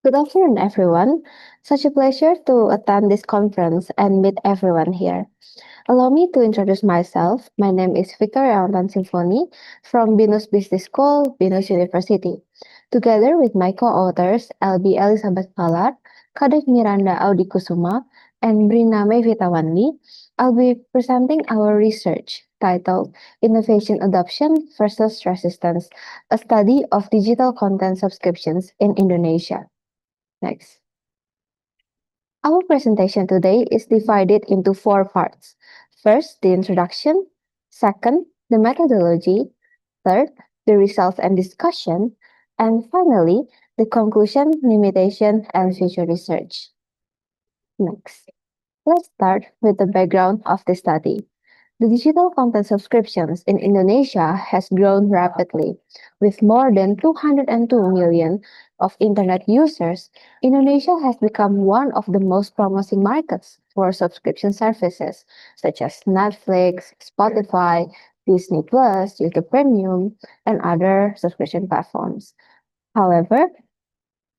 Good afternoon, everyone. Such a pleasure to attend this conference and meet everyone here. Allow me to introduce myself. My name is Elnathan Symphony from Binus Business School, Binus University. Together with my co-authors, Elby Elisabeth Palar, Kadek Miranda Audy Kusuma, and Bryna Meivitawanli, I'll be presenting our research titled Innovation Adoption versus Resistance, a study of digital content subscriptions in Indonesia. Next. Our presentation today is divided into four parts. First, the introduction. Second, the methodology. Third, the results and discussion. And finally, the conclusion, limitation, and future research. Next, let's start with the background of the study. The digital content subscriptions in Indonesia has grown rapidly. With more than 202 million of internet users, Indonesia has become one of the most promising markets for subscription services such as Netflix, Spotify, Disney Plus, YouTube Premium, and other subscription platforms. However,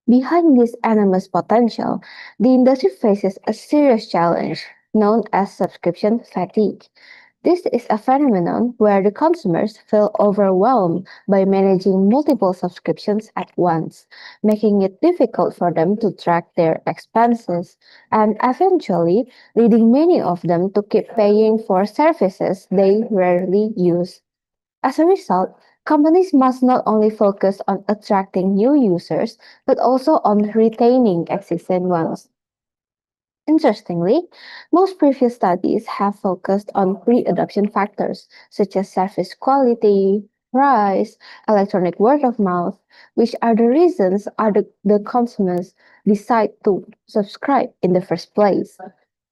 behind this enormous potential, the industry faces a serious challenge known as subscription fatigue. This is a phenomenon where the consumers feel overwhelmed by managing multiple subscriptions at once, making it difficult for them to track their expenses and eventually leading many of them to keep paying for services they rarely use. As a result, companies must not only focus on attracting new users, but also on retaining existing ones. Interestingly, most previous studies have focused on pre-adoption factors such as service quality, price, electronic word of mouth, which are the reasons the consumers decide to subscribe in the first place.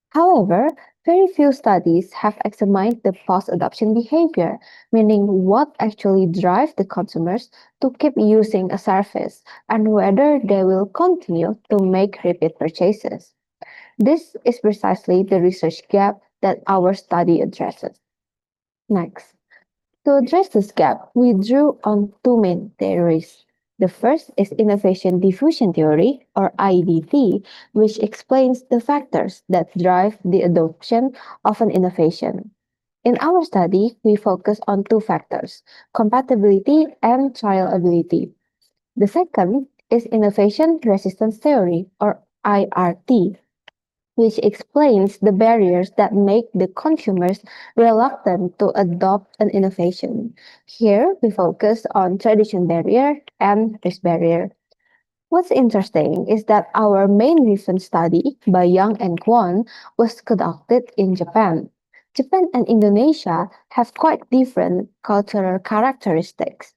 However, very few studies have examined the post-adoption behavior, meaning what actually drives the consumers to keep using a service and whether they will continue to make repeat purchases. This is precisely the research gap that our study addresses. Next, to address this gap, we drew on two main theories. The first is innovation diffusion theory, or IDT, which explains the factors that drive the adoption of an innovation. In our study, we focus on two factors, compatibility and trialability. The second is innovation resistance theory, or IRT, which explains the barriers that make the consumers reluctant to adopt an innovation. Here, we focus on tradition barrier and risk barrier. What's interesting is that our main recent study by Yang and Kwon was conducted in Japan. Japan and Indonesia have quite different cultural characteristics.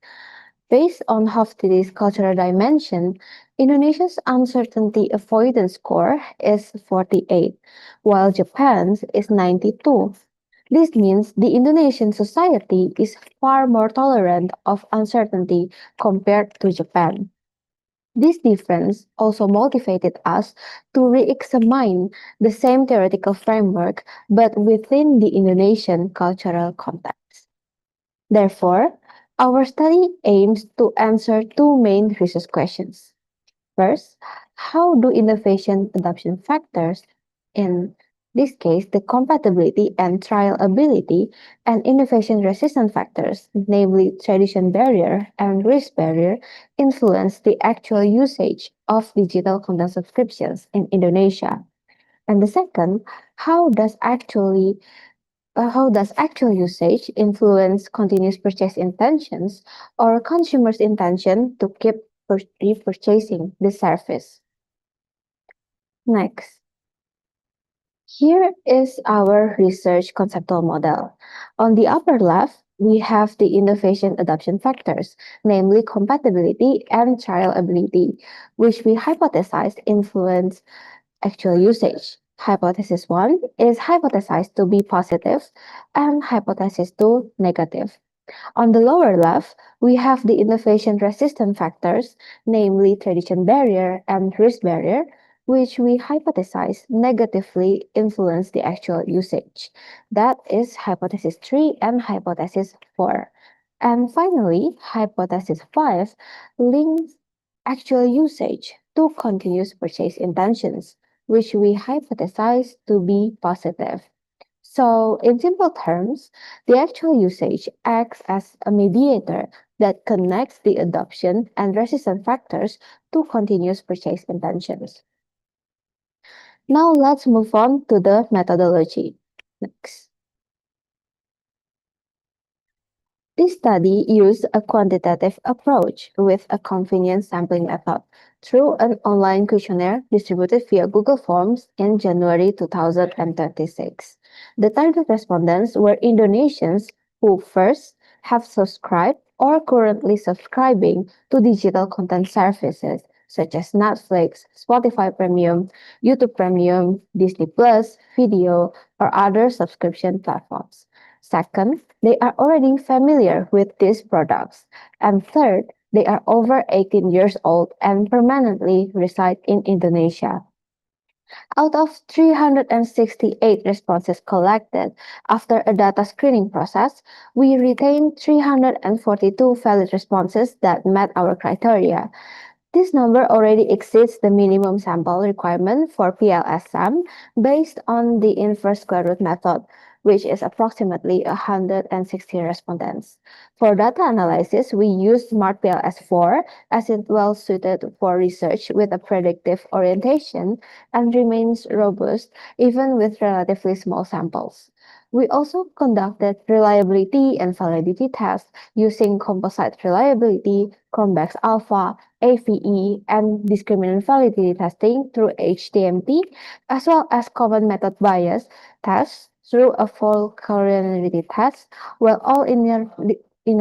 Based on Hofstede's cultural dimension, Indonesia's uncertainty avoidance score is 48, while Japan's is 92. This means the Indonesian society is far more tolerant of uncertainty compared to Japan. This difference also motivated us to re-examine the same theoretical framework but within the Indonesian cultural context. Therefore, our study aims to answer two main research questions. First, how do innovation adoption factors, in this case the compatibility and trialability, and innovation resistant factors, namely tradition barrier and risk barrier, influence the actual usage of digital content subscriptions in Indonesia? And the second, how does actually how does actual usage influence continuous purchase intentions or consumers' intention to keep repurchasing the service? Next, here is our research conceptual model. On the upper left, we have the innovation adoption factors, namely compatibility and trialability, which we hypothesized influence actual usage. Hypothesis 1 is hypothesized to be positive and hypothesis 2 negative. On the lower left, we have the innovation resistant factors, namely tradition barrier and risk barrier, which we hypothesize negatively influence the actual usage. That is hypothesis 3 and hypothesis 4. And finally, hypothesis 5 links actual usage to continuous purchase intentions, which we hypothesize to be positive. So, in simple terms, the actual usage acts as a mediator that connects the adoption and resistance factors to continuous purchase intentions. Now, let's move on to the methodology. Next. This study used a quantitative approach with a convenient sampling method through an online questionnaire distributed via Google Forms in January 2026. The target respondents were Indonesians who first have subscribed or currently subscribing to digital content services such as Netflix, Spotify Premium, YouTube Premium, Disney Plus, Video, or other subscription platforms. Second, they are already familiar with these products. And third, they are over 18 years old and permanently reside in Indonesia. Out of 368 responses collected after a data screening process, we retained 342 valid responses that met our criteria. This number already exceeds the minimum sample requirement for PLSM based on the inverse square root method, which is approximately 160 respondents. For data analysis, we use Smart PLS4 as it well suited for research with a predictive orientation and remains robust even with relatively small samples. We also conducted reliability and validity tests using composite reliability, convex alpha, AVE, and discriminant validity testing through HTMT, as well as common method bias tests through a full collinearity test, while all inner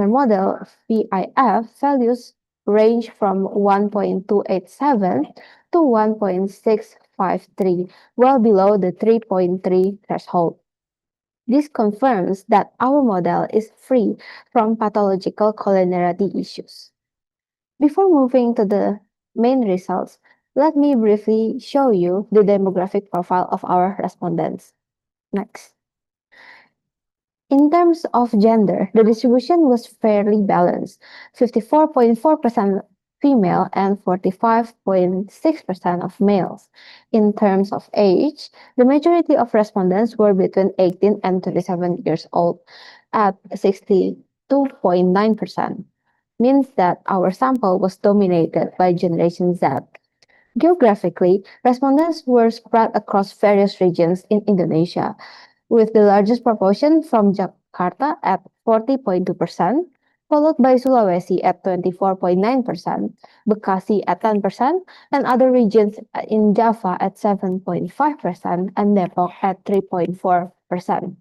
model VIF values range from 1.287 to 1.653, well below the 3.3 threshold. This confirms that our model is free from pathological collinearity issues. Before moving to the main results, let me briefly show you the demographic profile of our respondents. Next. In terms of gender, the distribution was fairly balanced, 54.4% female and 45.6% of males. In terms of age, the majority of respondents were between 18 and 27 years old at 62.9%, means that our sample was dominated by Generation Z. Geographically, respondents were spread across various regions in Indonesia, with the largest proportion from Jakarta at 40.2%, followed by Sulawesi at 24.9%, Bekasi at 10%, and other regions in Java at 7.5%, and Depok at 3.4%.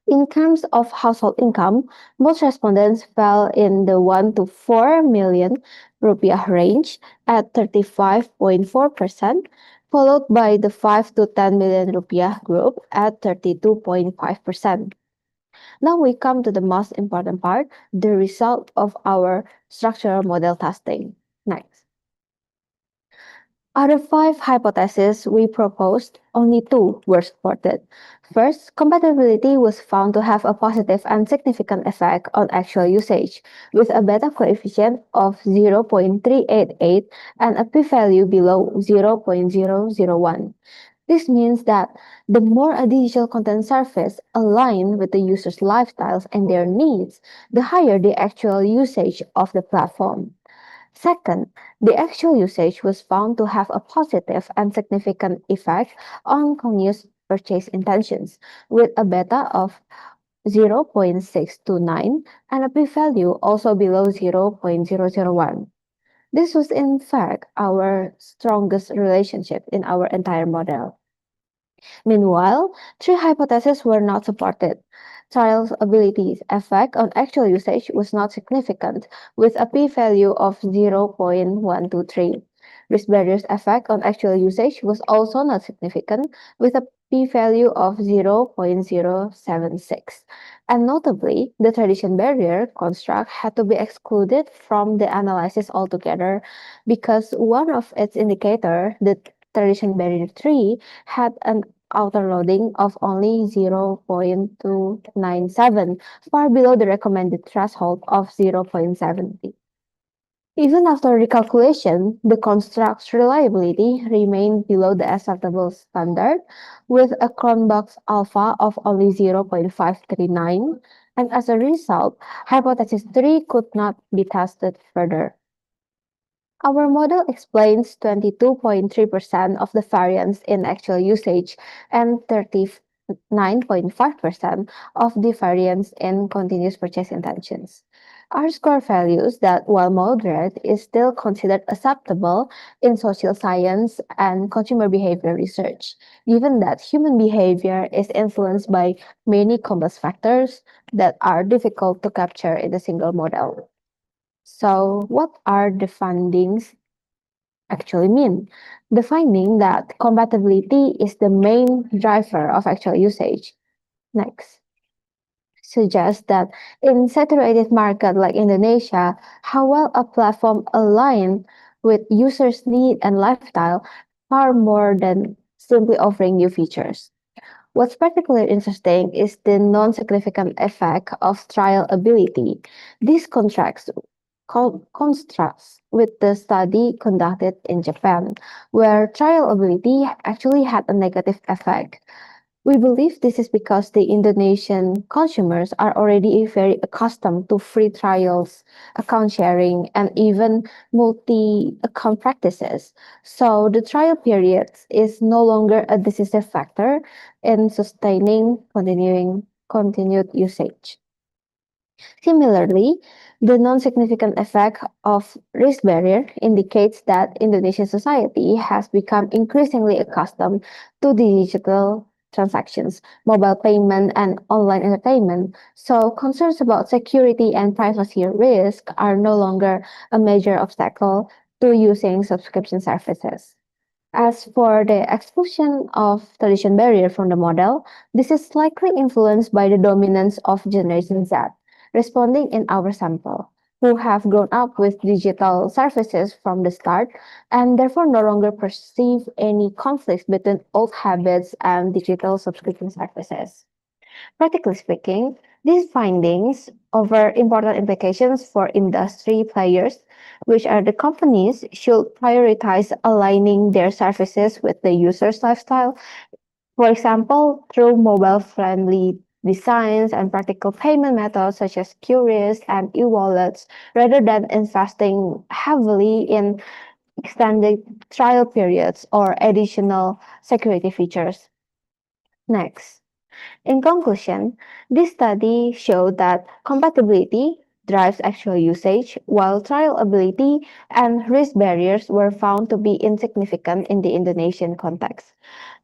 In terms of household income, most respondents fell in the 1 to 4 million rupiah range at 35.4%, followed by the 5 to 10 million rupiah group at 32.5%. Now we come to the most important part, the result of our structural model testing. Next. Out of 5 hypotheses we proposed, only 2 were supported. First, compatibility was found to have a positive and significant effect on actual usage, with a beta coefficient of 0.388 and a p-value below 0.001. This means that the more a digital content surface aligns with the user's lifestyles and their needs, the higher the actual usage of the platform. Second, the actual usage was found to have a positive and significant effect on continuous purchase intentions, with a beta of 0.629 and a p-value also below 0.001. This was in fact our strongest relationship in our entire model. Meanwhile, 3 hypotheses were not supported. Trials ability's effect on actual usage was not significant, with a p-value of 0.123. Risk barriers effect on actual usage was also not significant, with a p-value of 0.076. And notably, the tradition barrier construct had to be excluded from the analysis altogether because one of its indicators, the tradition barrier 3, had an outer loading of only 0.297, far below the recommended threshold of 0.70. Even after recalculation, the construct's reliability remained below the acceptable standard, with a Cronbach's alpha of only 0.539, and as a result, hypothesis 3 could not be tested further. Our model explains 22.3% of the variance in actual usage and 39.5% of the variance in continuous purchase intentions. Our score values that, while moderate, is still considered acceptable in social science and consumer behavior research, given that human behavior is influenced by many complex factors that are difficult to capture in a single model. So, what are the findings actually mean? The finding that compatibility is the main driver of actual usage. Next, suggests that in saturated market like Indonesia, how well a platform align with users' need and lifestyle far more than simply offering new features. What's particularly interesting is the non-significant effect of trial ability. This contrasts with the study conducted in Japan, where trial ability actually had a negative effect. We believe this is because the Indonesian consumers are already very accustomed to free trials, account sharing, and even multi-account practices. So the trial period is no longer a decisive factor in sustaining continued usage. Similarly, the non-significant effect of risk barrier indicates that Indonesian society has become increasingly accustomed to digital transactions, mobile payment, and online entertainment. So concerns about security and privacy risk are no longer a major obstacle to using subscription services. As for the exclusion of tradition barrier from the model, this is likely influenced by the dominance of Generation Z, responding in our sample, who have grown up with digital services from the start and therefore no longer perceive any conflicts between old habits and digital subscription services. Practically speaking, these findings offer important implications for industry players, which are the companies should prioritize aligning their services with the user's lifestyle, for example, through mobile-friendly designs and practical payment methods such as QRIS and e-wallets, rather than investing heavily in extended trial periods or additional security features. Next. In conclusion, this study showed that compatibility drives actual usage, while trial ability and risk barriers were found to be insignificant in the Indonesian context.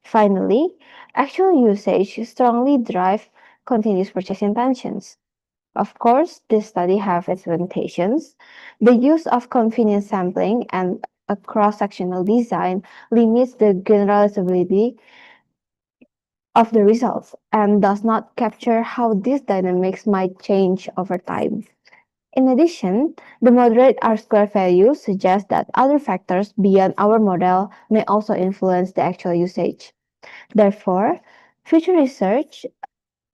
Finally, actual usage strongly drives continuous purchase intentions. Of course, this study has its limitations. The use of convenience sampling and a cross-sectional design limits the generalizability of the results and does not capture how these dynamics might change over time. In addition, the moderate R-square value suggests that other factors beyond our model may also influence the actual usage. Therefore, future research,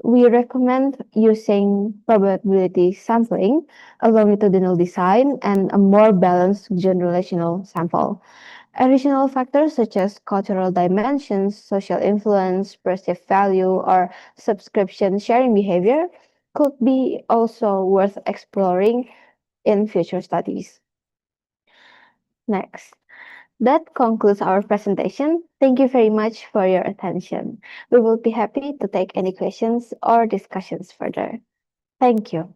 we recommend using probability sampling, a longitudinal design, and a more balanced generational sample. Additional factors such as cultural dimensions, social influence, perceived value, or subscription sharing behavior could be also worth exploring in future studies. Next, that concludes our presentation. Thank you very much for your attention. We will be happy to take any questions or discussions further. Thank you.